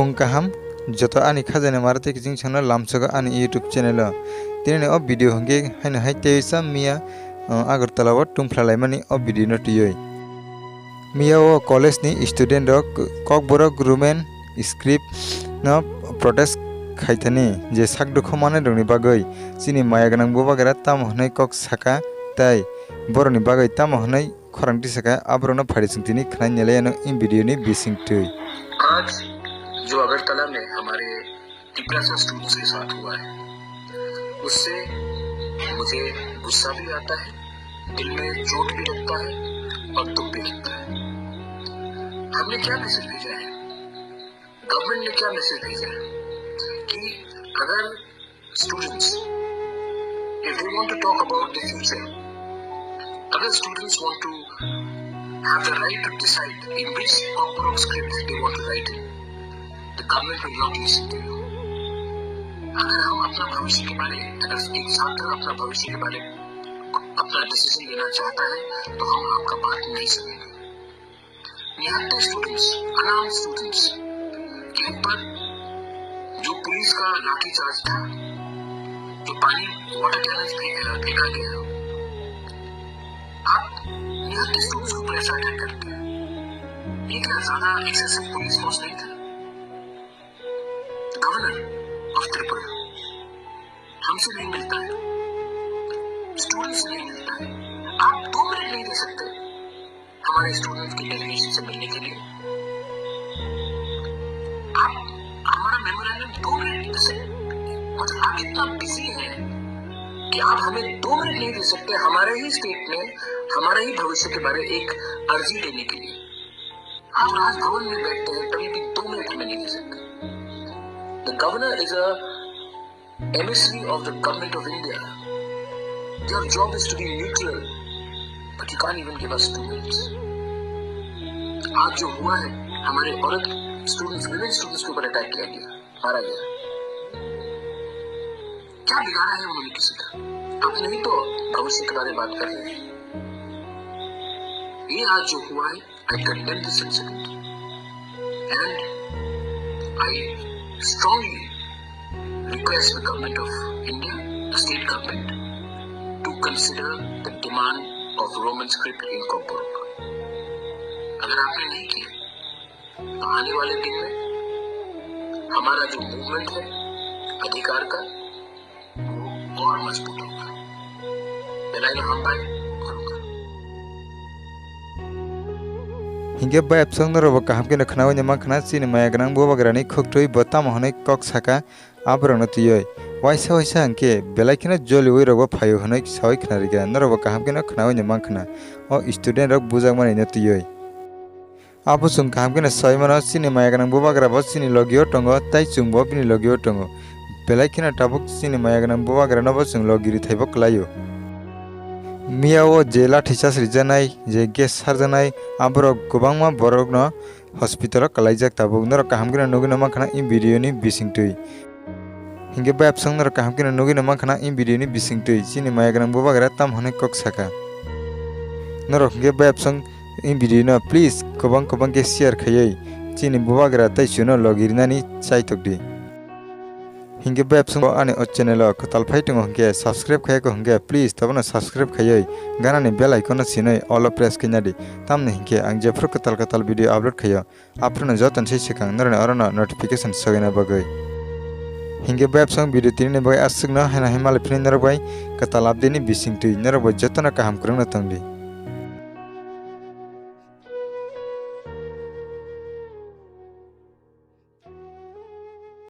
fung kaham joto ani khajane marate kijing chana lamchaga ani YouTube channel tini o video hongke haina hai teisa mia agartala wa tungflalaimani o video no tiyoi mia o college ni student rok Kokborok rumen script no protest khaitani je sak dukho mane rongni bagoi chini maya gwnang Bubagra tam honai kok saka tai boroni bagai tam honai Khorang Tisa ka abrono phari chungtini khnain nelayano in video ni bising tui आज जो अगरतला में हमारे टिप्रासा students के साथ हुआ है उससे मुझे गुस्सा भी आता है, दिल में चोट भी लगता है और दुख भी लगता है। हमने क्या मैसेज भेजा है, गवर्नमेंट ने क्या मैसेज भेजा है कि अगर students if they want to talk about the future, अगर students want to have the right to decide in which komor script they want to write in, the government will not listen to you. अगर हम अपना भविष्य के बारे अगर एक छात्र अपना भविष्य के बारे अपना डिसीजन लेना चाहता है तो हम आपका बात नहीं सुनेंगे। निहत्तर स्टूडेंट्स, अनार्म्ड स्टूडेंट्स के ऊपर जो पुलिस का लाठीचार्ज था, जो पानी वाटर कैनन फेंका गया, आप निहत्तर स्टूडेंट्स को प्रेशर अटैक करते हैं। ये क्या ज्यादा एक्सेसिव पुलिस फोर्स नहीं था? गवर्नर ऑफ त्रिपुरा हमसे नहीं मिलता है, स्टूडेंट्स से नहीं मिलता है। आप 2 मिनट नहीं दे सकते हमारे स्टूडेंट्स की डेलीगेशन से मिलने के लिए? आप हमारा मेमोरेंडम 2 मिनट दे सकते? मतलब आप इतना बिजी हैं कि आप हमें 2 मिनट नहीं दे सकते हमारे ही स्टेट में हमारे ही भविष्य के बारे एक अर्जी देने के लिए। आप राजभवन में बैठते हैं तभी भी 2 मिनट हमें नहीं दे सकते। The governor is a emissary of the government of India. Their job is to be neutral, but you can't even give us 2 minutes. आज जो हुआ है हमारे औरत स्टूडेंट्स, विमेन स्टूडेंट्स के ऊपर अटैक किया गया, मारा गया, क्या बिगाड़ा है उन्होंने किसी का? आप नहीं तो भविष्य के बारे में बात कर रहे हैं। ये आज जो हुआ है, I condemn this incident and I strongly request the government of India, the state government, to consider the demand of Roman script in Kokborok. अगर आपने नहीं किया तो आने वाले दिन में हमारा जो मूवमेंट है अधिकार का वो और मजबूत होगा। बेलाइन हम भाई करूँगा। Hingga bai apsang no robo kaham kena khnawi ne makhna chini maya gwnang Bubagra ni khoktui botam honai kok saka abrano tiyoi waisa hangke belai kena joli oi robo phayo honai sawai khnariga no robo kaham kena khnawi ne makhna o student rok bujagmani ne tiyoi abo chung kaham kena soimano chini maya gwnang Bubagra bo chini logio tongo tai chung bo bini logio tongo belai kena tabuk chini maya gwnang Bubagra no bo chung logiri thaibo klaio mia o je lathicharj rijanai je gas sarjanai aborok gobangma borok no hospital kalaijak tabuk nor kaham kena nugina makhana in video ni bisingtui hingge bai apsang nor kaham kena nugina makhana in video ni bisingtui chini maya gwnang Bubagra tam honai kok saka nor hingge bai apsang in video no please kobang ke share khayai chini Bubagra tai chuno logirinani chaitokdi hingge bai apsang ani o channel o katal phaitung hingge subscribe khayako hingge please tabona subscribe khayai gana ni bell icon sinai all press kinadi tamne hingge ang jefur katal video upload khayo aprona jotan sei sekang narane arona notification sogena bagai hingge bai apsang video tinne bagai asugna hena himal phinin narbai katal update ni bising tui narbai jotona kaham kurungna tangdi।